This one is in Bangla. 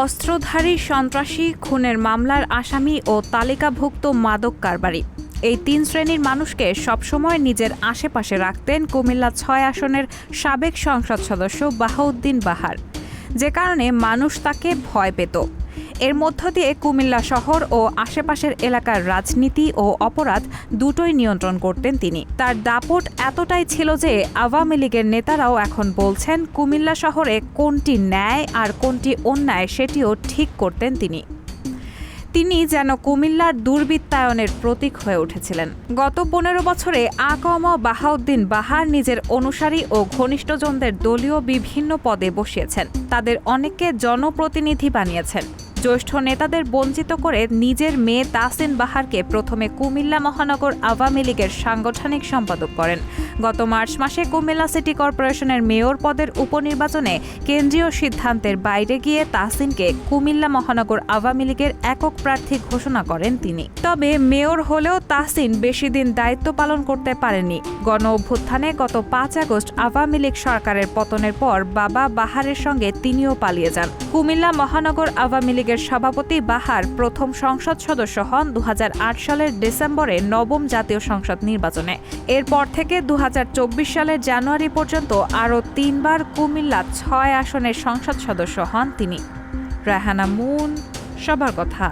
অস্ত্রধারী সন্ত্রাসী, খুনের মামলার আসামি ও তালিকাভুক্ত মাদক কারবারি এই তিন শ্রেণীর মানুষকে সবসময় নিজের আশেপাশে রাখতেন কুমিল্লা ৬ আসনের সাবেক সংসদ সদস্য বাহাউদ্দিন বাহার, যে কারণে মানুষ তাকে ভয় পেত। এর মধ্য দিয়ে কুমিল্লা শহর ও আশেপাশের এলাকার রাজনীতি ও অপরাধ দুটোই নিয়ন্ত্রণ করতেন তিনি। তার দাপট এতটাই ছিল যে আওয়ামী লীগের নেতারাও এখন বলছেন কুমিল্লা শহরে কোনটি ন্যায় আর কোনটি অন্যায় সেটিও ঠিক করতেন তিনি। তিনি যেন কুমিল্লার দুর্বৃত্তায়নের প্রতীক হয়ে উঠেছিলেন। গত ১৫ বছরে আকম বাহাউদ্দিন বাহার নিজের অনুসারী ও ঘনিষ্ঠজনদের দলীয় বিভিন্ন পদে বসিয়েছেন, তাদের অনেককে জনপ্রতিনিধি বানিয়েছেন। জ্যেষ্ঠ নেতাদের বঞ্চিত করে নিজের মেয়ে তাহসিন বাহারকে প্রথমে কুমিল্লা মহানগর আওয়ামী লীগের সাংগঠনিক সম্পাদক করেন। গত মার্চ মাসে কুমিল্লা সিটি কর্পোরেশনের মেয়র পদের উপনির্বাচনে কেন্দ্রীয় সিদ্ধান্তের বাইরে গিয়ে তাহসিনকে কুমিল্লা মহানগর আওয়ামী লীগের একক প্রার্থী ঘোষণা করেন তিনি। তবে মেয়র হলেও তাহসিন বেশি দিন দায়িত্ব পালন করতে পারেননি। গণ অভ্যুত্থানে গত ৫ আগস্ট আওয়ামী লীগ সরকারের পতনের পর বাবা বাহারের সঙ্গে তিনিও পালিয়ে যান। কুমিল্লা মহানগর আওয়ামী লীগের সভাপতি বাহার প্রথম সংসদ সদস্য হন ২০০৮ সালের ডিসেম্বরে নবম জাতীয় সংসদ নির্বাচনে। এরপর থেকে ২০২৪ সালের জানুয়ারি পর্যন্ত আরও ৩ বার কুমিল্লা ৬ আসনের সংসদ সদস্য হন তিনি। রায়হানা মুন, সবার কথা।